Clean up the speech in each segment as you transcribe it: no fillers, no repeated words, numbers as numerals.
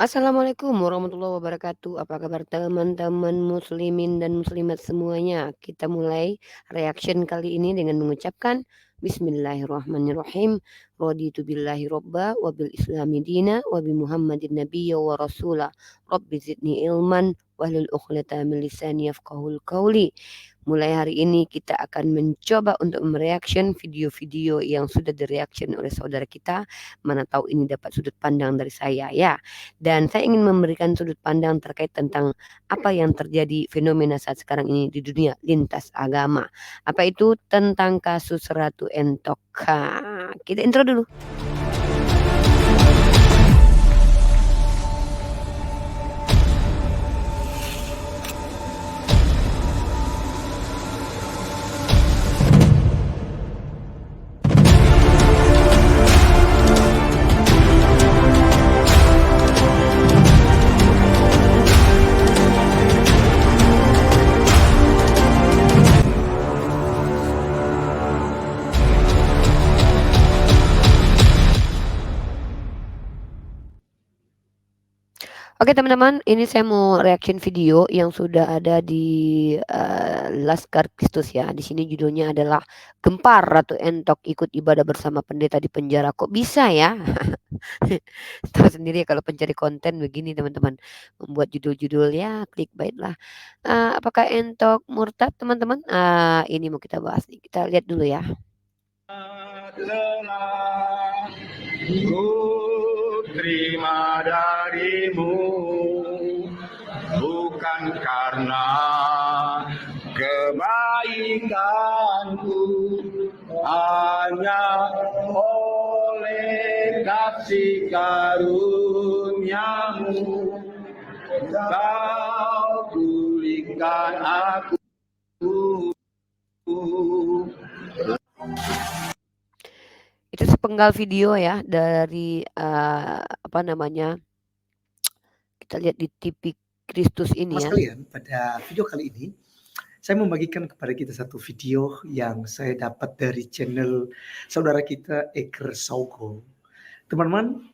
Assalamualaikum warahmatullahi wabarakatuh. Apa kabar teman-teman muslimin dan muslimat semuanya? Kita mulai reaction kali ini dengan mengucapkan Bismillahirrahmanirrahim. Raditu billahi robba wa bil islami dina wa bi Muhammadin nabiyya wa rasula. Rabbi zidni ilman wahlul 'uqdatam min lisani yafqahul qawli. Mulai hari ini kita akan mencoba untuk mereaction video-video yang sudah direaction oleh saudara kita. Mana tahu ini dapat sudut pandang dari saya ya. Dan saya ingin memberikan sudut pandang terkait tentang apa yang terjadi fenomena saat sekarang ini di dunia lintas agama. Apa itu tentang kasus Ratu Entok. Kita intro dulu. Oke teman-teman, ini saya mau reaction video yang sudah ada di Laskar Kristus ya. Di sini judulnya adalah Gempar Ratu Entok ikut ibadah bersama pendeta di penjara. Kok bisa ya? Tahu sendiri ya kalau pencari konten begini teman-teman, membuat judul-judul ya clickbait lah. Apakah Entok murtad teman-teman? Ini mau kita bahas nih. Kita lihat dulu ya. Ku terima darimu bukan karena kebaikanku, hanya oleh kasih karuniamu kau pulihkan aku. Itu sepenggal video ya dari apa namanya, kita lihat di TV Kristus ini Mas ya. kalian, pada video kali ini saya membagikan kepada kita satu video yang saya dapat dari channel saudara kita Eker Saugo. Teman-teman,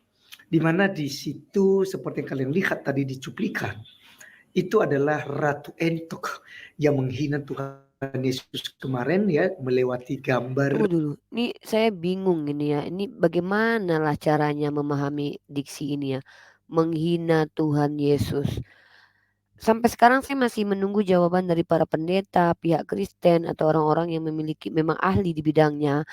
di mana di situ seperti yang kalian lihat tadi di cuplikan, itu adalah Ratu Entok yang menghina Tuhan Yesus kemarin ya, melewati gambar. Tunggu dulu, ini saya bingung ini ya. Ini bagaimana lah caranya memahami diksi ini ya, menghina Tuhan Yesus. Sampai sekarang saya masih menunggu jawaban dari para pendeta, pihak Kristen atau orang-orang yang memiliki memang ahli di bidangnya.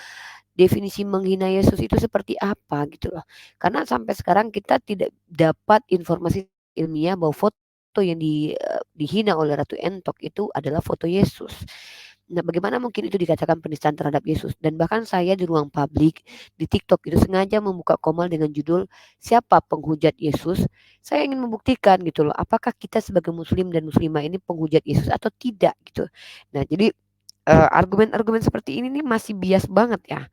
Definisi menghina Yesus itu seperti apa gitu loh. Karena sampai sekarang kita tidak dapat informasi ilmiah bahwa foto yang dihina oleh Ratu Entok itu adalah foto Yesus. Nah, bagaimana mungkin itu dikatakan penistaan terhadap Yesus? Dan bahkan saya di ruang publik di TikTok itu sengaja membuka komal dengan judul "Siapa penghujat Yesus?" Saya ingin membuktikan gitu loh, apakah kita sebagai muslim dan muslimah ini penghujat Yesus atau tidak gitu. Nah, jadi argumen-argumen seperti ini nih masih bias banget ya.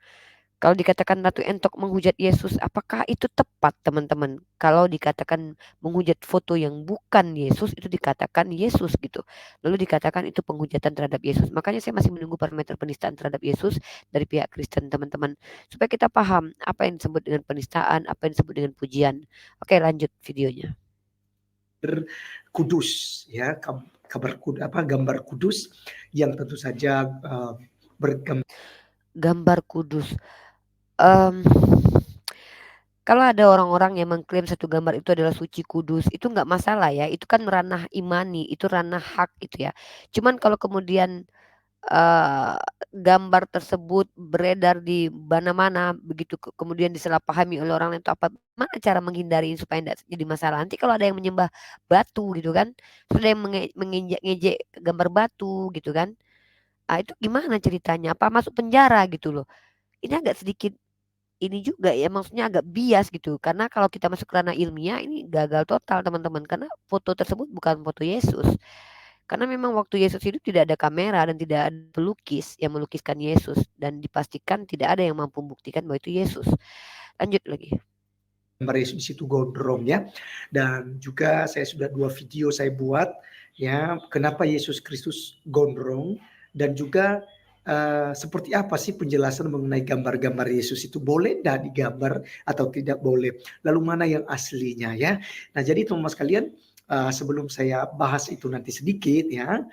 Kalau dikatakan Ratu Entok menghujat Yesus, apakah itu tepat teman-teman? Kalau dikatakan menghujat foto yang bukan Yesus, itu dikatakan Yesus gitu. Lalu dikatakan itu penghujatan terhadap Yesus. Makanya saya masih menunggu parameter penistaan terhadap Yesus dari pihak Kristen teman-teman. Supaya kita paham apa yang disebut dengan penistaan, apa yang disebut dengan pujian. Oke, lanjut videonya. Kudus ya, gambar kudus yang tentu saja bergambar Gambar kudus. Kalau ada orang-orang yang mengklaim satu gambar itu adalah suci kudus, itu nggak masalah ya. Itu kan ranah imani, itu ranah hak itu ya. Cuman kalau kemudian gambar tersebut beredar di mana-mana, begitu kemudian disalahpahami oleh orang lain itu apa? Mana cara menghindari supaya tidak jadi masalah? Nanti kalau ada yang menyembah batu gitu kan, terus ada yang mengejek gambar batu gitu kan, itu gimana ceritanya? Apa masuk penjara gitu loh? Ini agak sedikit ini juga ya, maksudnya agak bias gitu. Karena kalau kita masuk ke ranah ilmiah ini gagal total teman-teman. Karena foto tersebut bukan foto Yesus. Karena memang waktu Yesus hidup tidak ada kamera dan tidak ada pelukis yang melukiskan Yesus. Dan dipastikan tidak ada yang mampu membuktikan bahwa itu Yesus. Lanjut lagi. gambar Yesus di situ gondrong ya. Dan juga saya sudah 2 video saya buat ya, kenapa Yesus Kristus gondrong, dan juga seperti apa sih penjelasan mengenai gambar-gambar Yesus itu, boleh tidak digambar atau tidak boleh? Lalu mana yang aslinya ya? Nah jadi teman-teman sekalian, sebelum saya bahas itu nanti sedikit ya,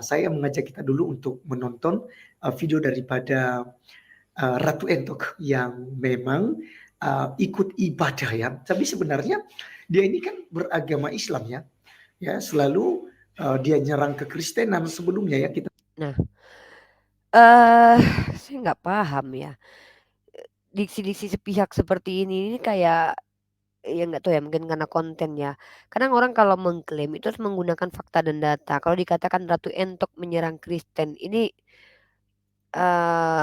saya mengajak kita dulu untuk menonton video daripada Ratu Entok yang memang ikut ibadah ya. Tapi sebenarnya dia ini kan beragama Islam ya. Ya, selalu dia nyerang kekristenan sebelumnya ya kita. Nah, saya nggak paham ya, diksi-diksi sepihak seperti ini kayak, ya nggak tahu ya, mungkin karena konten ya. Kadang orang kalau mengklaim itu harus menggunakan fakta dan data. Kalau dikatakan Ratu Entok menyerang Kristen, ini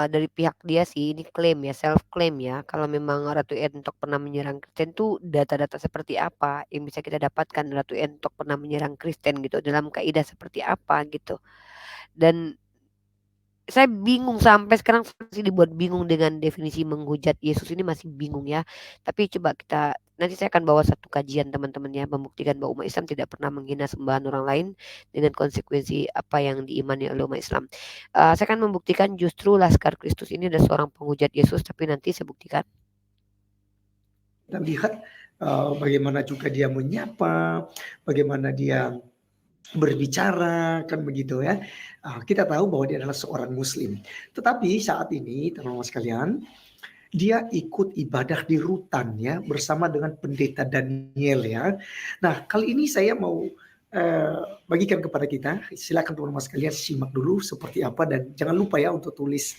dari pihak dia sih, ini klaim ya, self claim ya. Kalau memang Ratu Entok pernah menyerang Kristen tuh data-data seperti apa yang bisa kita dapatkan Ratu Entok pernah menyerang Kristen gitu, dalam kaidah seperti apa gitu. Dan saya bingung sampai sekarang masih dibuat bingung dengan definisi menghujat Yesus ini, masih bingung ya. Tapi coba nanti saya akan bawa satu kajian teman-teman ya, membuktikan bahwa umat Islam tidak pernah menghina sembahan orang lain dengan konsekuensi apa yang diimani oleh umat Islam. Saya akan membuktikan justru Laskar Kristus ini adalah seorang penghujat Yesus, tapi nanti saya buktikan. Kita lihat bagaimana juga dia menyapa, bagaimana dia berbicara, kan begitu ya. Kita tahu bahwa dia adalah seorang muslim. Tetapi saat ini teman-teman sekalian, dia ikut ibadah di rutan ya bersama dengan pendeta Daniel ya. Nah, kali ini saya mau bagikan kepada kita. Silakan teman-teman sekalian simak dulu seperti apa, dan jangan lupa ya untuk tulis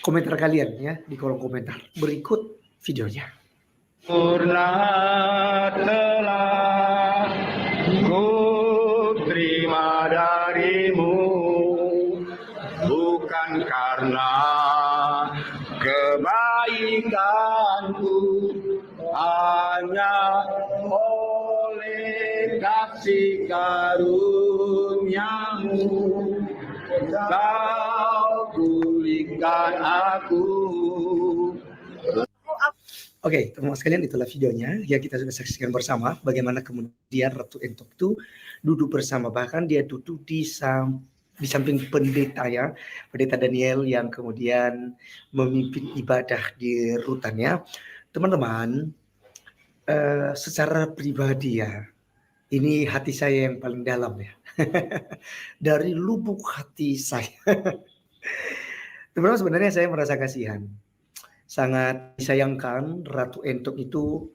komentar kalian ya di kolom komentar. Berikut videonya. Purna telah ku terima darimu, bukan karena kebaikanku, hanya oleh kasih karuniamu kau pulihkan aku. Oke, teman-teman sekalian, itulah videonya. Ya, kita sudah saksikan bersama bagaimana kemudian Ratu Entok itu duduk bersama. Bahkan dia duduk di samping pendeta ya, pendeta Daniel yang kemudian memimpin ibadah di rutannya. Teman-teman, secara pribadi ya, ini hati saya yang paling dalam ya. Dari lubuk hati saya. Teman-teman, sebenarnya saya merasa kasihan. Sangat disayangkan Ratu Entok itu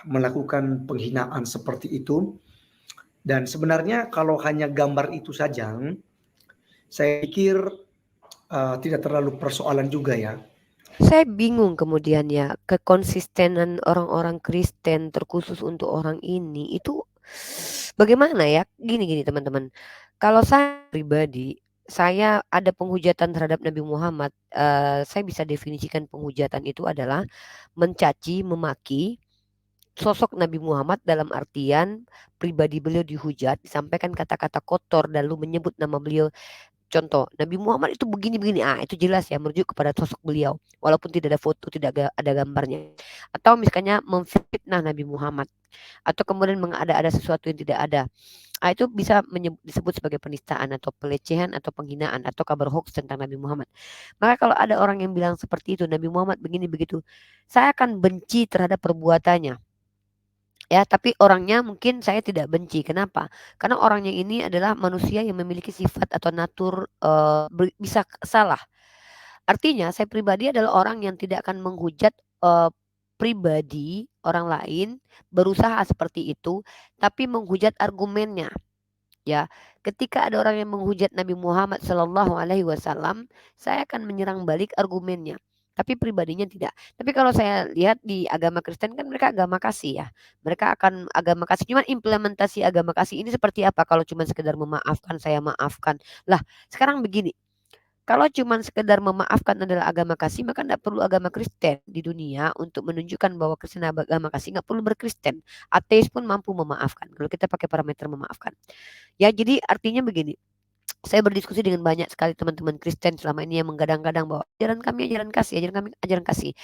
melakukan penghinaan seperti itu. Dan sebenarnya kalau hanya gambar itu saja, saya pikir tidak terlalu persoalan juga ya. Saya bingung kemudian ya, kekonsistenan orang-orang Kristen terkhusus untuk orang ini itu bagaimana ya? Gini teman-teman, kalau saya pribadi, saya ada penghujatan terhadap Nabi Muhammad, saya bisa definisikan penghujatan itu adalah mencaci, memaki sosok Nabi Muhammad dalam artian pribadi beliau dihujat, disampaikan kata-kata kotor dan lalu menyebut nama beliau. Contoh, Nabi Muhammad itu begini-begini, itu jelas ya merujuk kepada sosok beliau, walaupun tidak ada foto, tidak ada gambarnya. Atau misalnya memfitnah Nabi Muhammad, atau kemudian ada sesuatu yang tidak ada. Itu bisa disebut sebagai penistaan atau pelecehan atau penghinaan atau kabar hoax tentang Nabi Muhammad. Maka kalau ada orang yang bilang seperti itu, Nabi Muhammad begini begitu, saya akan benci terhadap perbuatannya. Ya, tapi orangnya mungkin saya tidak benci. Kenapa? Karena orangnya ini adalah manusia yang memiliki sifat atau natur bisa salah. Artinya saya pribadi adalah orang yang tidak akan menghujat pribadi orang lain berusaha seperti itu, tapi menghujat argumennya. Ya, ketika ada orang yang menghujat Nabi Muhammad Shallallahu Alaihi Wasallam, saya akan menyerang balik argumennya. Tapi pribadinya tidak. Tapi kalau saya lihat di agama Kristen kan mereka agama kasih ya. Mereka akan agama kasih. Cuman implementasi agama kasih ini seperti apa? Kalau cuma sekedar memaafkan, saya maafkan. Lah, sekarang begini. Kalau cuma sekedar memaafkan adalah agama kasih, maka tidak perlu agama Kristen di dunia untuk menunjukkan bahwa Kristen agama kasih, nggak perlu berkristen. Ateis pun mampu memaafkan. Kalau kita pakai parameter memaafkan. Ya, jadi artinya begini. Saya berdiskusi dengan banyak sekali teman-teman Kristen selama ini yang menggadang-gadang bahwa ajaran kami ajaran kasih, ajaran kami ajaran kasih.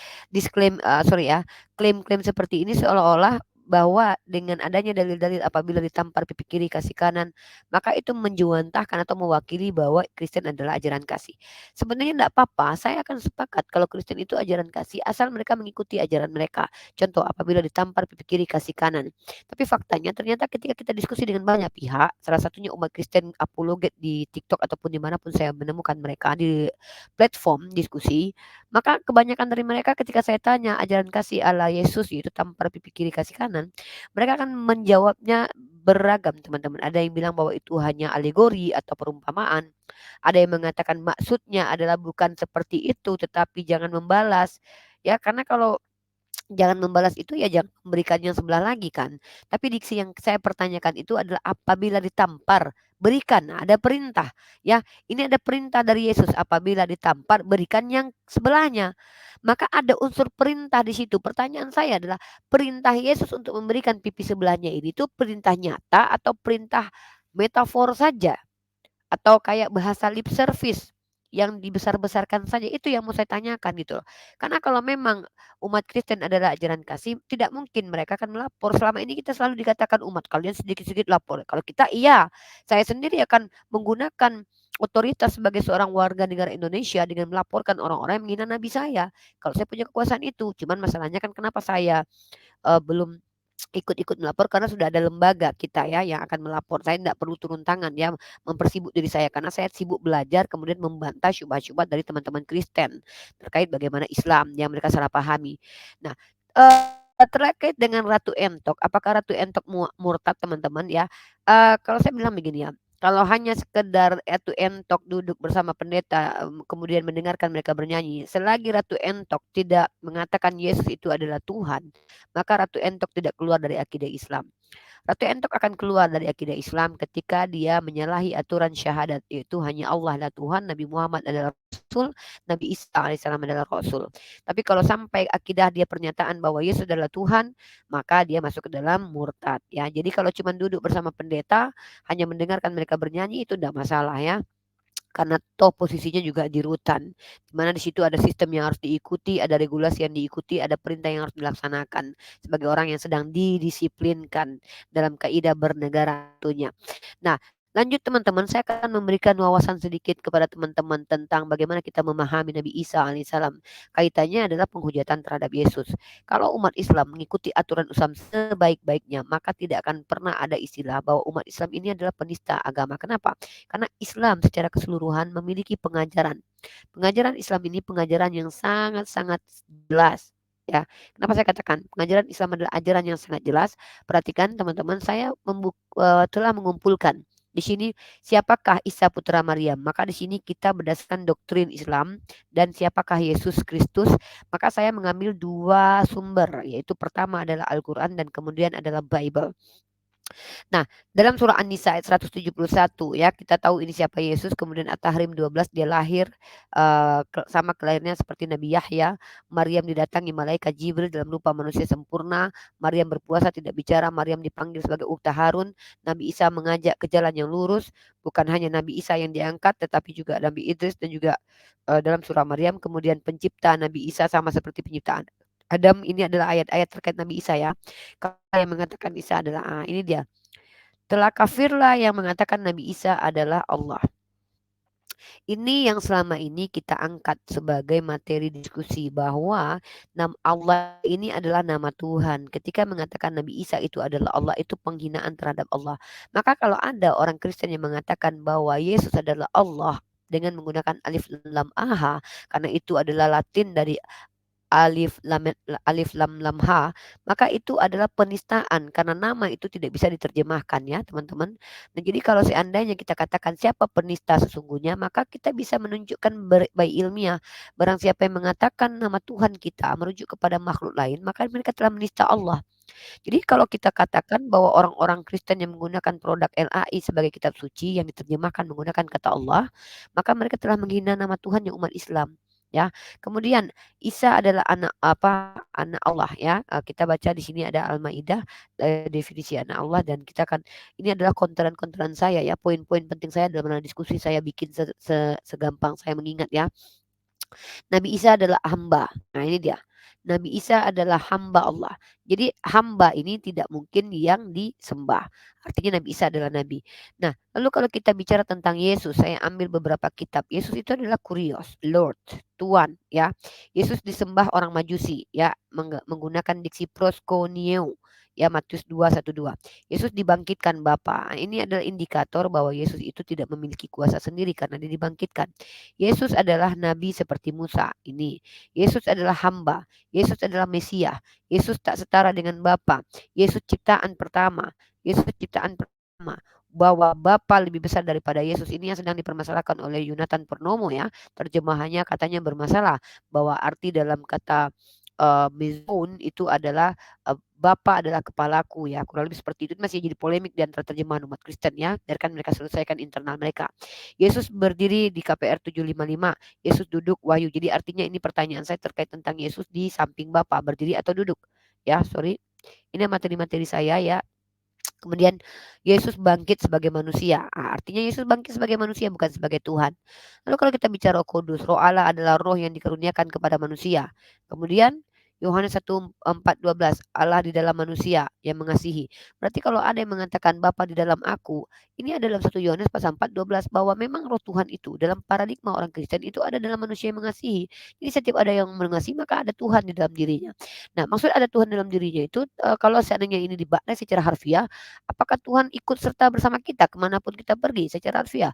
Klaim-klaim seperti ini seolah-olah bahwa dengan adanya dalil-dalil apabila ditampar pipi kiri kasih kanan, maka itu menjuantahkan atau mewakili bahwa Kristen adalah ajaran kasih. Sebenarnya tidak apa-apa, saya akan sepakat kalau Kristen itu ajaran kasih asal mereka mengikuti ajaran mereka. Contoh apabila ditampar pipi kiri kasih kanan. Tapi faktanya ternyata ketika kita diskusi dengan banyak pihak, salah satunya umat Kristen apologet di TikTok ataupun dimanapun saya menemukan mereka di platform diskusi, maka kebanyakan dari mereka ketika saya tanya ajaran kasih ala Yesus yaitu tampar pipi kiri kasih kanan, mereka akan menjawabnya beragam teman-teman. Ada yang bilang bahwa itu hanya alegori atau perumpamaan. Ada yang mengatakan maksudnya adalah bukan seperti itu tetapi jangan membalas. Ya, karena kalau jangan membalas itu ya jangan memberikan yang sebelah lagi kan. Tapi diksi yang saya pertanyakan itu adalah apabila ditampar, berikan. Nah, ada perintah ya. Ini ada perintah dari Yesus apabila ditampar berikan yang sebelahnya. Maka ada unsur perintah di situ. Pertanyaan saya adalah perintah Yesus untuk memberikan pipi sebelahnya ini tuh perintah nyata atau perintah metafor saja? Atau kayak bahasa lip service yang dibesar-besarkan saja, itu yang mau saya tanyakan gitu loh. Karena kalau memang umat Kristen adalah ajaran kasih, tidak mungkin mereka akan melapor. Selama ini kita selalu dikatakan umat kalian sedikit-sedikit lapor. Kalau kita iya, saya sendiri akan menggunakan otoritas sebagai seorang warga negara Indonesia dengan melaporkan orang-orang yang menghina nabi saya. Kalau saya punya kekuasaan itu, cuman masalahnya kan kenapa saya belum ikut-ikut melapor karena sudah ada lembaga kita ya yang akan melapor. Saya tidak perlu turun tangan ya mempersibuk diri saya karena saya sibuk belajar kemudian membantah syubhat-syubhat dari teman-teman Kristen terkait bagaimana Islam yang mereka salah pahami. Nah, terkait dengan Ratu Entok, apakah Ratu Entok murtad teman-teman ya? Kalau saya bilang begini ya, kalau hanya sekedar Ratu Entok duduk bersama pendeta kemudian mendengarkan mereka bernyanyi, selagi Ratu Entok tidak mengatakan Yesus itu adalah Tuhan, maka Ratu Entok tidak keluar dari akidah Islam. Ratu Entok akan keluar dari akidah Islam ketika dia menyalahi aturan syahadat, yaitu hanya Allah adalah Tuhan, Nabi Muhammad adalah Rasul, Nabi Isa alaihissalam adalah Rasul. Tapi kalau sampai akidah dia pernyataan bahwa Yesus adalah Tuhan, maka dia masuk ke dalam murtad ya. Jadi kalau cuma duduk bersama pendeta, hanya mendengarkan mereka bernyanyi itu tidak masalah ya. Karena toh posisinya juga di rutan, di mana di situ ada sistem yang harus diikuti, ada regulasi yang diikuti, ada perintah yang harus dilaksanakan sebagai orang yang sedang didisiplinkan dalam kaidah bernegara tentunya. Nah, lanjut teman-teman, saya akan memberikan wawasan sedikit kepada teman-teman tentang bagaimana kita memahami Nabi Isa alaihissalam. Kaitannya adalah penghujatan terhadap Yesus. Kalau umat Islam mengikuti aturan Islam sebaik-baiknya, maka tidak akan pernah ada istilah bahwa umat Islam ini adalah penista agama. Kenapa? Karena Islam secara keseluruhan memiliki pengajaran. Pengajaran Islam ini pengajaran yang sangat-sangat jelas. Ya, kenapa saya katakan pengajaran Islam adalah ajaran yang sangat jelas? Perhatikan teman-teman, saya telah mengumpulkan di sini siapakah Isa putra Maryam? Maka di sini kita berdasarkan doktrin Islam dan siapakah Yesus Kristus? Maka saya mengambil dua sumber, yaitu pertama adalah Al-Quran dan kemudian adalah Bible. Nah, dalam surah An-Nisa ayat 171 ya, kita tahu ini siapa Yesus, kemudian At-Tahrim 12 dia lahir sama kelahirannya seperti Nabi Yahya, Maryam didatangi malaikat Jibril dalam rupa manusia sempurna, Maryam berpuasa tidak bicara, Maryam dipanggil sebagai ukhta Harun, Nabi Isa mengajak ke jalan yang lurus, bukan hanya Nabi Isa yang diangkat tetapi juga Nabi Idris dan juga dalam surah Maryam, kemudian pencipta Nabi Isa sama seperti penciptaan Adam. Ini adalah ayat-ayat terkait Nabi Isa ya. Kalau yang mengatakan Isa adalah ini dia. Telah kafirlah yang mengatakan Nabi Isa adalah Allah. Ini yang selama ini kita angkat sebagai materi diskusi bahwa nama Allah ini adalah nama Tuhan. Ketika mengatakan Nabi Isa itu adalah Allah, itu penghinaan terhadap Allah. Maka kalau ada orang Kristen yang mengatakan bahwa Yesus adalah Allah dengan menggunakan alif lam aha, karena itu adalah Latin dari alif lam lam ha, maka itu adalah penistaan karena nama itu tidak bisa diterjemahkan ya teman-teman. Nah, jadi kalau seandainya kita katakan siapa penista sesungguhnya, maka kita bisa menunjukkan baik ilmiah. Barang siapa yang mengatakan nama Tuhan kita merujuk kepada makhluk lain, maka mereka telah menista Allah. Jadi kalau kita katakan bahwa orang-orang Kristen yang menggunakan produk LAI sebagai kitab suci yang diterjemahkan menggunakan kata Allah, maka mereka telah menghina nama Tuhan yang umat Islam. Ya, kemudian Isa adalah anak anak Allah ya. Kita baca di sini ada Al-Maidah definisi anak Allah dan kita akan ini adalah konteran-konteran saya ya, poin-poin penting saya dalam diskusi saya bikin segampang saya mengingat ya. Nabi Isa adalah hamba. Nah, ini dia. Nabi Isa adalah hamba Allah. Jadi hamba ini tidak mungkin yang disembah. Artinya Nabi Isa adalah nabi. Nah, lalu kalau kita bicara tentang Yesus, saya ambil beberapa kitab. Yesus itu adalah kurios, Lord, Tuhan, ya. Yesus disembah orang Majusi, ya, menggunakan diksi proskuneo, ya, Matius 2:1-2. Yesus dibangkitkan Bapa. Ini adalah indikator bahwa Yesus itu tidak memiliki kuasa sendiri karena dia dibangkitkan. Yesus adalah nabi seperti Musa. Ini Yesus adalah hamba. Yesus adalah Mesias. Yesus tak setara dengan Bapa. Yesus ciptaan pertama. Yesus ciptaan pertama. Bahwa Bapa lebih besar daripada Yesus, ini yang sedang dipermasalahkan oleh Yonatan Purnomo, ya. Terjemahannya katanya bermasalah, bahwa arti dalam kata mezon itu adalah Bapa adalah kepalaku, ya. Kurang lebih seperti itu. Masih jadi polemik di antara terjemahan umat Kristen, ya. Biarkan mereka selesaikan internal mereka. Yesus berdiri di KPR 755. Yesus duduk, Wahyu. Jadi artinya ini pertanyaan saya terkait tentang Yesus di samping Bapa, berdiri atau duduk. Ya, sorry. Ini materi-materi saya, ya. Kemudian Yesus bangkit sebagai manusia. Artinya Yesus bangkit sebagai manusia, bukan sebagai Tuhan. Lalu kalau kita bicara Roh Kudus, Roh Allah adalah roh yang dikaruniakan kepada manusia. Kemudian Yohanes 1:4-12, Allah di dalam manusia yang mengasihi. Berarti kalau ada yang mengatakan Bapa di dalam aku, ini ada dalam 1 Yohanes pasal 4:12, bahwa memang roh Tuhan itu dalam paradigma orang Kristen itu ada dalam manusia yang mengasihi. Jadi setiap ada yang mengasihi, maka ada Tuhan di dalam dirinya. Nah, maksud ada Tuhan dalam dirinya itu, kalau seandainya ini dimaknai secara harfiah, apakah Tuhan ikut serta bersama kita kemanapun kita pergi secara harfiah?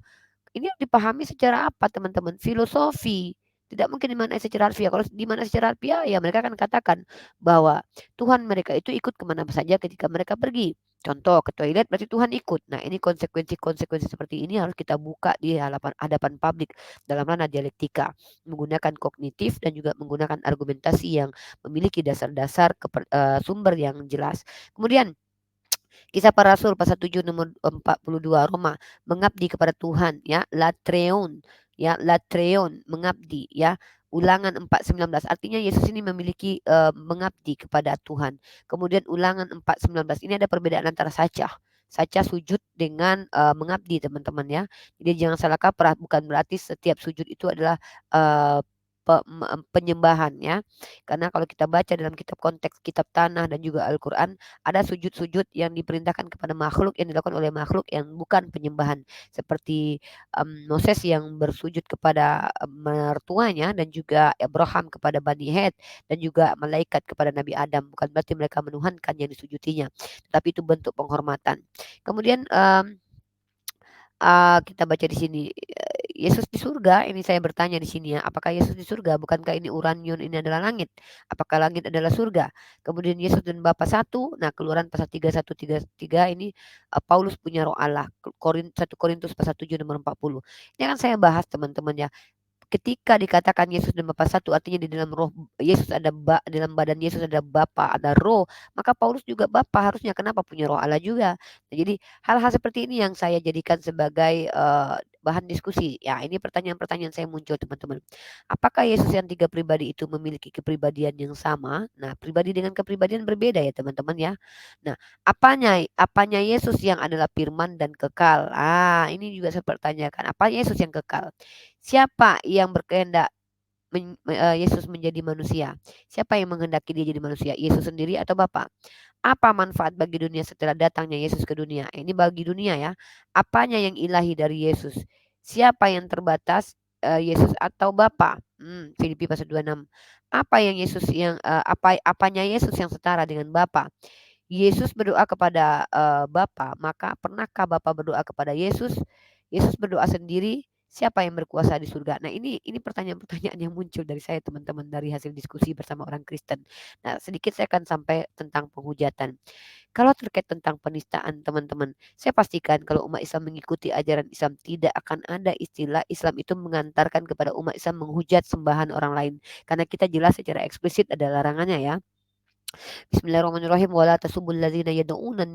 Ini dipahami secara apa, teman-teman? Filosofi. Tidak mungkin dimaknai secara harfiah. Kalau dimaknai secara harfiah, ya mereka akan katakan bahwa Tuhan mereka itu ikut kemana saja ketika mereka pergi. Contoh, ke toilet berarti Tuhan ikut. Nah, ini konsekuensi-konsekuensi seperti ini harus kita buka di hadapan publik dalam ranah dialektika, menggunakan kognitif dan juga menggunakan argumentasi yang memiliki dasar-dasar sumber yang jelas. Kemudian Kisah Para Rasul pasal 7 nomor 42, Roma, mengabdi kepada Tuhan, ya, latreon, ya, latreon, mengabdi, ya. Ulangan 4:19, artinya Yesus ini memiliki mengabdi kepada Tuhan. Kemudian Ulangan 4:19, ini ada perbedaan antara saca. Saca sujud dengan mengabdi, teman-teman, ya. Jadi jangan salah kaprah, bukan berarti setiap sujud itu adalah eh, penyembahan, ya. Karena kalau kita baca dalam kitab konteks kitab tanah dan juga Al-Qur'an, ada sujud-sujud yang diperintahkan kepada makhluk yang dilakukan oleh makhluk yang bukan penyembahan. Seperti Moses yang bersujud kepada mertuanya, dan juga Abraham kepada Bani Het, dan juga malaikat kepada Nabi Adam. Bukan berarti mereka menuhankan yang disujutinya, tetapi itu bentuk penghormatan. Kemudian kita baca di sini, Yesus di surga, ini saya bertanya di sini, ya, apakah Yesus di surga? Bukankah ini uranium, ini adalah langit? Apakah langit adalah surga? Kemudian Yesus dan Bapa satu. Nah, Keluaran pasal 31-33 ini Paulus punya roh Allah. 1 Korintus pasal 7 nomor 40. Ini akan saya bahas, teman-teman, ya. Ketika dikatakan Yesus dan Bapa satu, artinya di dalam roh Yesus ada dalam badan Yesus ada Bapa, ada roh, maka Paulus juga Bapa harusnya, kenapa punya roh Allah juga. Nah, jadi hal-hal seperti ini yang saya jadikan sebagai bahan diskusi. Ya, ini pertanyaan-pertanyaan saya muncul, teman-teman. Apakah Yesus yang tiga pribadi itu memiliki kepribadian yang sama? Nah, pribadi dengan kepribadian berbeda, ya, teman-teman, ya. Nah, apanya Yesus yang adalah firman dan kekal? Ini juga saya pertanyakan. Apa Yesus yang kekal? Siapa yang berkehendak Yesus menjadi manusia? Siapa yang menghendaki dia jadi manusia? Yesus sendiri atau Bapa? Apa manfaat bagi dunia setelah datangnya Yesus ke dunia? Ini bagi dunia, ya. Apanya yang ilahi dari Yesus? Siapa yang terbatas, Yesus atau Bapa? Filipi pasal 26. Apa yang Yesus yang apanya Yesus yang setara dengan Bapa? Yesus berdoa kepada Bapa, maka pernahkah Bapa berdoa kepada Yesus? Yesus berdoa sendiri, siapa yang berkuasa di surga? Nah, ini pertanyaan-pertanyaan yang muncul dari saya, teman-teman, dari hasil diskusi bersama orang Kristen. Nah, sedikit saya akan sampai tentang penghujatan. Kalau terkait tentang penistaan, teman-teman, saya pastikan kalau umat Islam mengikuti ajaran Islam, tidak akan ada istilah Islam itu mengantarkan kepada umat Islam menghujat sembahan orang lain. Karena kita jelas secara eksplisit ada larangannya, ya. Bismillahirrahmanirrahim. Wala tasubbul ladzina yad'una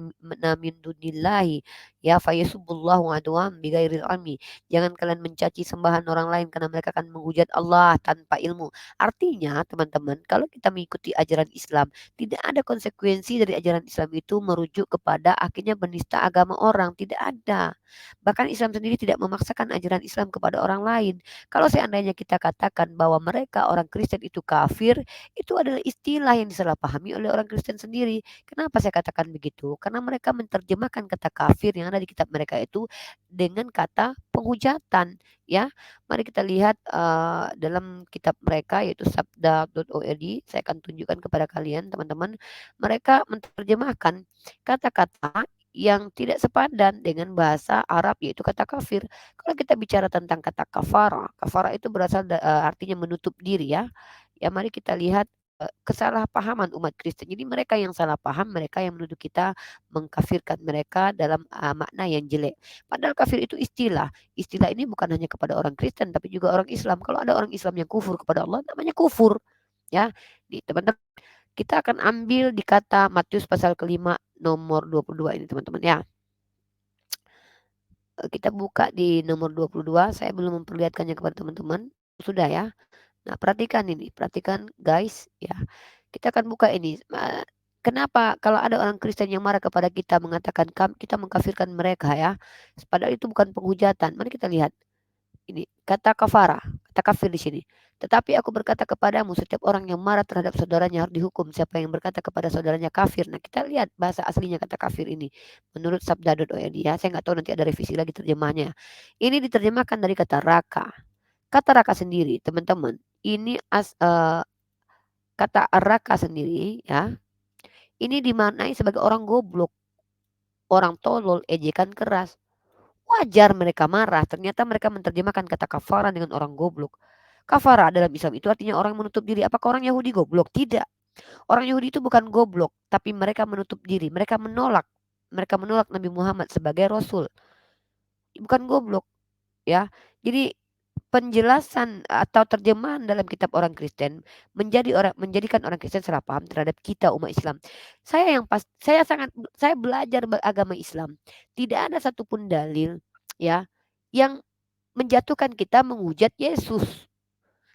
min dunillahi ya fayasubbullahu adwan bighairi ilmi. Jangan kalian mencaci sembahan orang lain karena mereka akan menghujat Allah tanpa ilmu. Artinya, teman-teman, kalau kita mengikuti ajaran Islam, tidak ada konsekuensi dari ajaran Islam itu merujuk kepada akhirnya menista agama orang, tidak ada. Bahkan Islam sendiri tidak memaksakan ajaran Islam kepada orang lain. Kalau seandainya kita katakan bahwa mereka orang Kristen itu kafir, itu adalah istilah yang disalahpahami oleh orang Kristen sendiri. Kenapa saya katakan begitu? Karena mereka menerjemahkan kata kafir yang ada di kitab mereka itu dengan kata penghujatan, ya. Mari kita lihat dalam kitab mereka yaitu sabda.org. Saya akan tunjukkan kepada kalian teman-teman. Mereka menerjemahkan kata-kata yang tidak sepadan dengan bahasa Arab yaitu kata kafir. Kalau kita bicara tentang kata kafara, kafara itu berasal artinya menutup diri, ya. Ya, mari kita lihat kesalahpahaman umat Kristen. Jadi mereka yang salah paham, mereka yang menuduh kita mengkafirkan mereka dalam makna yang jelek. Padahal kafir itu istilah. Istilah ini bukan hanya kepada orang Kristen tapi juga orang Islam. Kalau ada orang Islam yang kufur kepada Allah, namanya kufur. Ya, nih teman-teman, kita akan ambil di kata Matius pasal kelima nomor 22 ini teman-teman, ya. Kita buka di nomor 22. Saya belum memperlihatkannya kepada teman-teman. Sudah, ya. Nah, perhatikan ini, perhatikan guys, ya. Kita akan buka ini. Kenapa kalau ada orang Kristen yang marah kepada kita mengatakan kita mengkafirkan mereka, ya. Padahal itu bukan penghujatan. Mari kita lihat. Ini kata kafara, kata kafir di sini. Tetapi aku berkata kepadamu, setiap orang yang marah terhadap saudaranya harus dihukum. Siapa yang berkata kepada saudaranya kafir. Nah, kita lihat bahasa aslinya kata kafir ini. Menurut sabda.org, ya. Saya nggak tahu, nanti ada revisi lagi terjemahnya. Ini diterjemahkan dari kata raka. Kata raka sendiri, teman-teman, ini kata raka sendiri, ya. Ini dimaknai sebagai orang goblok, orang tolol, ejekan keras. Wajar mereka marah, ternyata mereka menerjemahkan kata kafara dengan orang goblok. Kafara dalam Islam itu artinya orang menutup diri. Apakah orang Yahudi goblok? Tidak. Orang Yahudi itu bukan goblok, tapi mereka menutup diri. Mereka menolak. Mereka menolak Nabi Muhammad sebagai Rasul. Bukan goblok, ya. Jadi penjelasan atau terjemahan dalam kitab orang Kristen menjadikan orang Kristen salah paham terhadap kita umat Islam. Saya belajar agama Islam. Tidak ada satupun dalil, ya, yang menjatuhkan kita menghujat Yesus.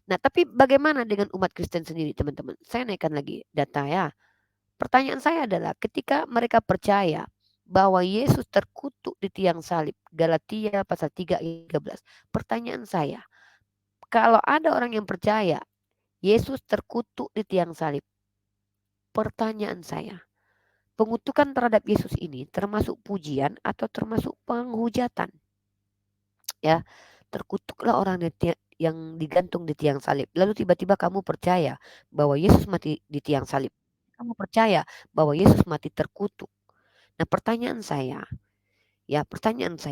Nah, tapi bagaimana dengan umat Kristen sendiri, teman-teman? Saya naikkan lagi data, ya. Pertanyaan saya adalah ketika mereka percaya bahwa Yesus terkutuk di tiang salib, Galatia pasal 3 ayat 13. Pertanyaan saya, kalau ada orang yang percaya Yesus terkutuk di tiang salib, pertanyaan saya, pengutukan terhadap Yesus ini termasuk pujian atau termasuk penghujatan? Ya, terkutuklah orang yang digantung di tiang salib. Lalu tiba-tiba kamu percaya bahwa Yesus mati di tiang salib. Kamu percaya bahwa Yesus mati terkutuk. Nah, pertanyaan saya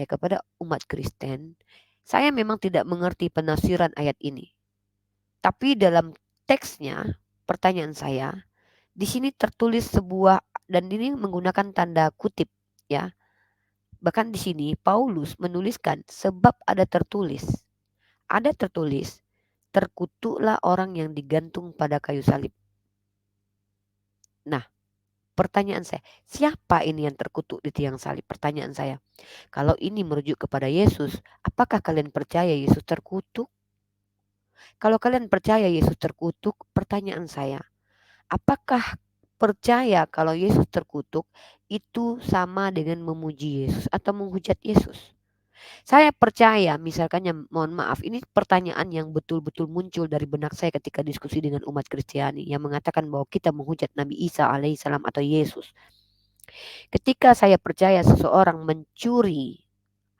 kepada umat Kristen, saya memang tidak mengerti penafsiran ayat ini. Tapi dalam teksnya, pertanyaan saya, di sini tertulis sebuah, dan ini menggunakan tanda kutip, ya. Bahkan di sini Paulus menuliskan sebab ada tertulis, terkutuklah orang yang digantung pada kayu salib. Nah, pertanyaan saya, siapa ini yang terkutuk di tiang salib? Pertanyaan saya, kalau ini merujuk kepada Yesus, apakah kalian percaya Yesus terkutuk? Kalau kalian percaya Yesus terkutuk, pertanyaan saya, apakah percaya kalau Yesus terkutuk itu sama dengan memuji Yesus atau menghujat Yesus? Saya percaya, misalkannya, mohon maaf, ini pertanyaan yang betul-betul muncul dari benak saya ketika diskusi dengan umat Kristiani yang mengatakan bahwa kita menghujat Nabi Isa alaihissalam atau Yesus. Ketika saya percaya seseorang mencuri,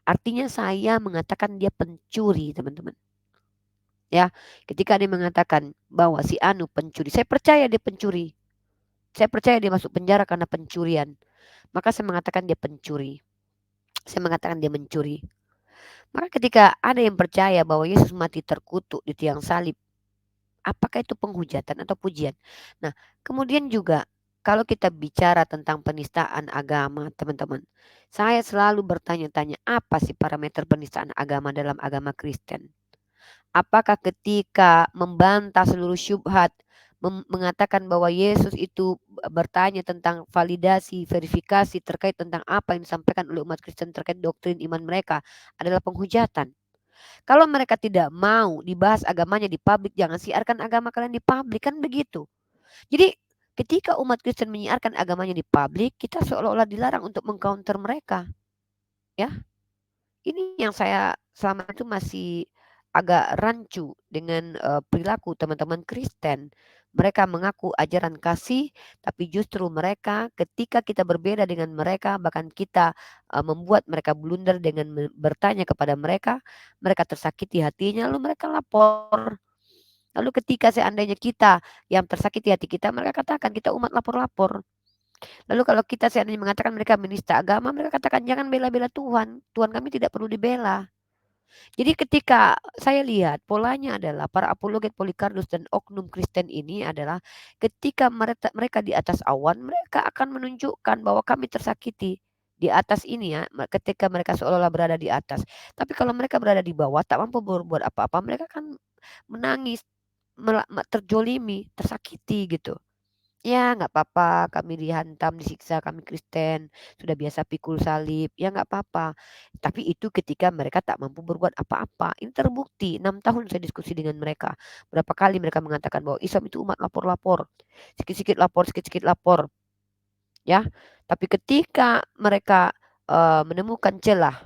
artinya saya mengatakan dia pencuri, teman-teman. Ya, ketika dia mengatakan bahwa si Anu pencuri, saya percaya dia pencuri. Saya percaya dia masuk penjara karena pencurian. Maka saya mengatakan dia pencuri. Saya mengatakan dia mencuri. Maka ketika ada yang percaya bahwa Yesus mati terkutuk di tiang salib, apakah itu penghujatan atau pujian? Nah, kemudian juga kalau kita bicara tentang penistaan agama, teman-teman, saya selalu bertanya-tanya, apa sih parameter penistaan agama dalam agama Kristen? Apakah ketika membantah seluruh syubhat, mengatakan bahwa Yesus itu bertanya tentang validasi, verifikasi terkait tentang apa yang disampaikan oleh umat Kristen terkait doktrin iman mereka adalah penghujatan. Kalau mereka tidak mau dibahas agamanya di publik, jangan siarkan agama kalian di publik, kan begitu. Jadi ketika umat Kristen menyiarkan agamanya di publik, kita seolah-olah dilarang untuk mengcounter mereka, ya. Ini yang saya selama itu masih agak rancu dengan, perilaku teman-teman Kristen. Mereka mengaku ajaran kasih, tapi justru mereka ketika kita berbeda dengan mereka, bahkan kita, membuat mereka blunder dengan bertanya kepada mereka, mereka tersakiti hatinya lalu mereka lapor. Lalu ketika seandainya kita yang tersakiti hati kita, mereka katakan kita umat lapor-lapor. Lalu kalau kita seandainya mengatakan mereka menista agama, mereka katakan jangan bela-bela Tuhan, Tuhan kami tidak perlu dibela. Jadi ketika saya lihat polanya adalah para apologet Polikarpus dan oknum Kristen ini adalah ketika mereka mereka di atas awan, mereka akan menunjukkan bahwa kami tersakiti di atas ini ya, ketika mereka seolah-olah berada di atas. Tapi kalau mereka berada di bawah tak mampu berbuat apa-apa, mereka akan menangis, terjolimi, tersakiti gitu. Ya nggak apa-apa, kami dihantam, disiksa, kami Kristen, sudah biasa pikul salib, ya nggak apa-apa. Tapi itu ketika mereka tak mampu berbuat apa-apa. Ini terbukti, 6 tahun saya diskusi dengan mereka. Berapa kali mereka mengatakan bahwa Islam itu umat lapor-lapor, sikit-sikit lapor, ya. Tapi ketika mereka menemukan celah,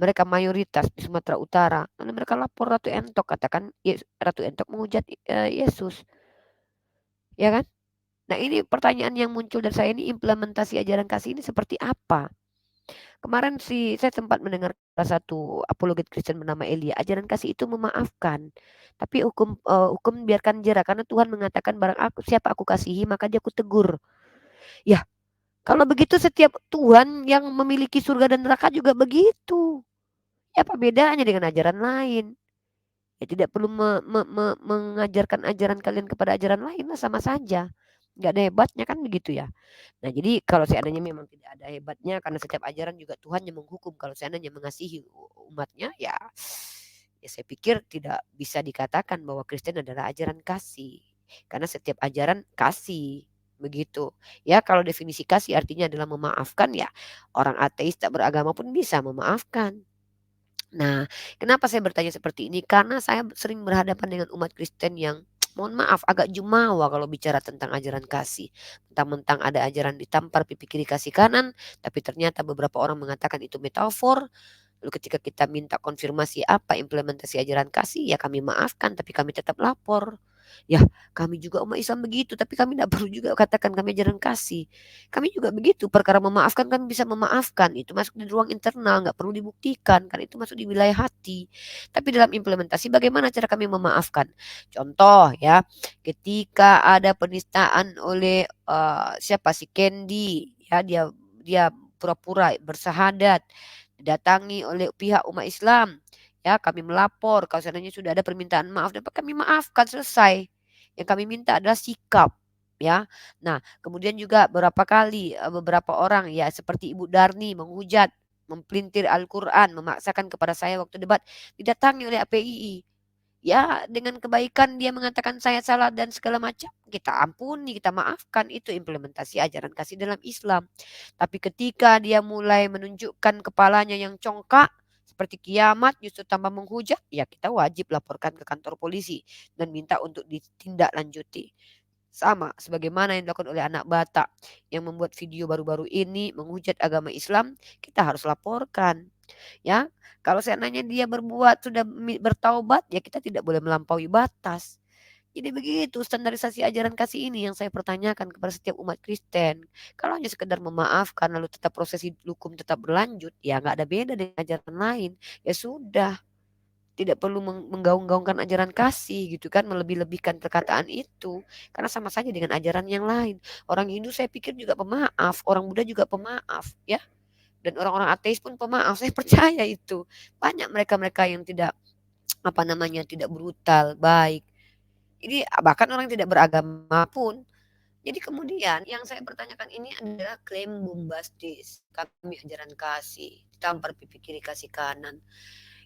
mereka mayoritas di Sumatera Utara, lalu mereka lapor Ratu Entok, katakan Ratu Entok menghujat Yesus, ya kan? Nah ini pertanyaan yang muncul dari saya ini implementasi ajaran kasih ini seperti apa? Kemarin sih saya sempat mendengar salah satu apologet Kristen bernama Elia, ajaran kasih itu memaafkan. Tapi hukum biarkan jera karena Tuhan mengatakan barang siapa aku kasihi maka dia aku tegur. Ya, kalau begitu setiap Tuhan yang memiliki surga dan neraka juga begitu. Ya apa bedanya dengan ajaran lain? Ya tidak perlu mengajarkan ajaran kalian kepada ajaran lain lah sama saja. Nggak ada hebatnya kan begitu ya. Nah, jadi kalau seandainya memang tidak ada hebatnya karena setiap ajaran juga Tuhan yang menghukum kalau seandainya mengasihi umatnya ya ya saya pikir tidak bisa dikatakan bahwa Kristen adalah ajaran kasih. Karena setiap ajaran kasih begitu. Ya kalau definisi kasih artinya adalah memaafkan ya orang ateis tak beragama pun bisa memaafkan. Nah, kenapa saya bertanya seperti ini? Karena saya sering berhadapan dengan umat Kristen yang mohon maaf agak jumawa kalau bicara tentang ajaran kasih. Mentang-mentang ada ajaran ditampar pipi kiri kasih kanan, tapi ternyata beberapa orang mengatakan itu metafor. Lalu ketika kita minta konfirmasi apa implementasi ajaran kasih, ya kami maafkan tapi kami tetap lapor. Ya, kami juga umat Islam begitu, tapi kami tidak perlu juga katakan kami ajaran kasih. Kami juga begitu, perkara memaafkan kami bisa memaafkan, itu masuk di ruang internal, nggak perlu dibuktikan, kan itu masuk di wilayah hati. Tapi dalam implementasi bagaimana cara kami memaafkan? Contoh ya, ketika ada penistaan oleh siapa si Candy, ya dia pura-pura bersahadat, didatangi oleh pihak umat Islam. Ya, kami melapor kalau seandainya sudah ada permintaan maaf dapat kami maafkan selesai. Yang kami minta adalah sikap, ya. Nah, kemudian juga beberapa kali beberapa orang ya seperti Ibu Darni menghujat, mempelintir Al-Qur'an, memaksakan kepada saya waktu debat didatangi oleh APII. Ya, dengan kebaikan dia mengatakan saya salah dan segala macam, kita ampuni, kita maafkan, itu implementasi ajaran kasih dalam Islam. Tapi ketika dia mulai menunjukkan kepalanya yang congkak, seperti kiamat justru tambah menghujat, ya kita wajib laporkan ke kantor polisi dan minta untuk ditindaklanjuti. Sama sebagaimana yang dilakukan oleh anak Batak yang membuat video baru-baru ini menghujat agama Islam, kita harus laporkan. Ya, kalau seandainya dia berbuat sudah bertaubat, ya kita tidak boleh melampaui batas. Jadi begitu standarisasi ajaran kasih ini yang saya pertanyakan kepada setiap umat Kristen. Kalau hanya sekedar memaafkan lalu tetap prosesi hukum tetap berlanjut, ya nggak ada beda dengan ajaran lain. Ya sudah, tidak perlu menggaung-gaungkan ajaran kasih gitu kan, melebih-lebihkan perkataan itu. Karena sama saja dengan ajaran yang lain. Orang Hindu saya pikir juga pemaaf, orang Buddha juga pemaaf ya. Dan orang-orang ateis pun pemaaf, saya percaya itu. Banyak mereka-mereka yang tidak apa namanya, tidak brutal, baik. Ini bahkan orang yang tidak beragama pun. Jadi kemudian yang saya pertanyakan ini adalah klaim bombastis, kami ajaran kasih, tampar pipi kiri kasih kanan.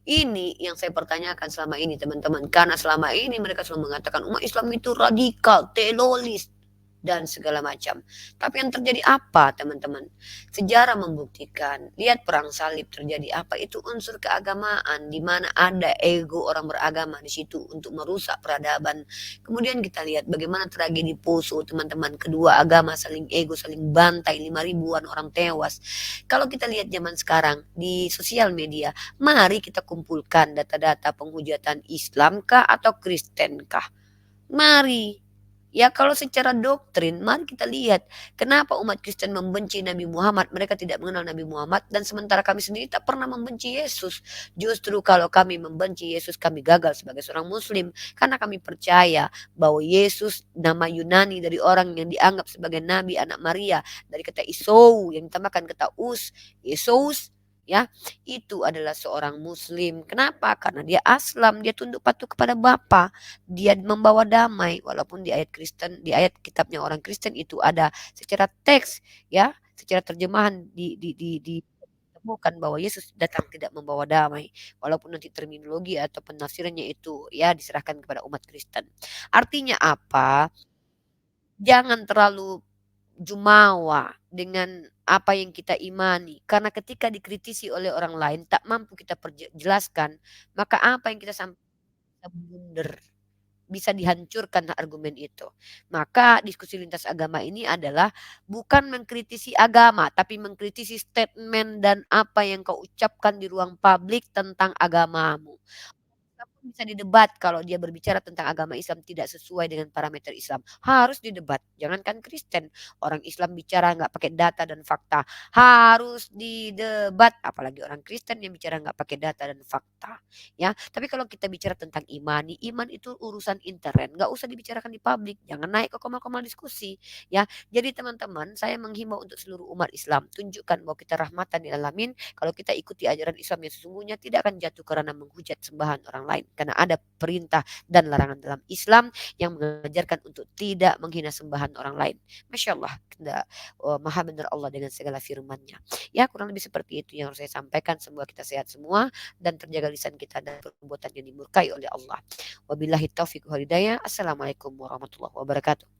Ini yang saya pertanyakan selama ini teman-teman, karena selama ini mereka selalu mengatakan umat Islam itu radikal, telolis, dan segala macam. Tapi yang terjadi apa teman-teman? Sejarah membuktikan, lihat perang salib terjadi apa, itu unsur keagamaan di mana ada ego orang beragama di situ untuk merusak peradaban. Kemudian kita lihat bagaimana tragedi Poso teman-teman, kedua agama saling ego, saling bantai, 5 ribuan orang tewas. Kalau kita lihat zaman sekarang di sosial media, mari kita kumpulkan data-data penghujatan Islam kah atau Kristen kah? Mari. Ya kalau secara doktrin, mari kita lihat kenapa umat Kristen membenci Nabi Muhammad. Mereka tidak mengenal Nabi Muhammad dan sementara kami sendiri tak pernah membenci Yesus. Justru kalau kami membenci Yesus, kami gagal sebagai seorang muslim. Karena kami percaya bahwa Yesus nama Yunani dari orang yang dianggap sebagai Nabi anak Maria. Dari kata Isou yang ditambahkan kata us, Yesus, ya itu adalah seorang muslim. Kenapa? Karena dia aslam, dia tunduk patuh kepada Bapa, dia membawa damai. Walaupun di ayat Kristen, di ayat kitabnya orang Kristen itu ada secara teks, ya secara terjemahan ditemukan bahwa Yesus datang tidak membawa damai, walaupun nanti terminologi atau penafsirannya itu ya diserahkan kepada umat Kristen. Artinya apa? Jangan terlalu jumawa dengan apa yang kita imani. Karena ketika dikritisi oleh orang lain tak mampu kita jelaskan, maka apa yang kita sampaikan bisa blunder, bisa dihancurkan argumen itu. Maka diskusi lintas agama ini adalah bukan mengkritisi agama, tapi mengkritisi statement dan apa yang kau ucapkan di ruang publik tentang agamamu. Kita pun bisa didebat kalau dia berbicara tentang agama Islam tidak sesuai dengan parameter Islam. Harus didebat. Jangankan Kristen, orang Islam bicara nggak pakai data dan fakta. Harus didebat. Apalagi orang Kristen yang bicara nggak pakai data dan fakta. Ya, tapi kalau kita bicara tentang imani, iman itu urusan intern. Nggak usah dibicarakan di publik. Jangan naik ke koma-koma diskusi. Ya, jadi teman-teman, saya menghimbau untuk seluruh umat Islam. Tunjukkan bahwa kita rahmatan lil alamin. Kalau kita ikuti ajaran Islam yang sesungguhnya tidak akan jatuh karena menghujat sembahan orang lain. Karena ada perintah dan larangan dalam Islam yang mengajarkan untuk tidak menghina sembahan orang lain. Masya Allah, maha benar Allah dengan segala firman-Nya. Ya kurang lebih seperti itu yang harus saya sampaikan. Semoga kita sehat semua dan terjaga lisan kita dan perbuatan yang dimurkai oleh Allah. Wabillahi taufiq wal hidayah. Assalamualaikum warahmatullahi wabarakatuh.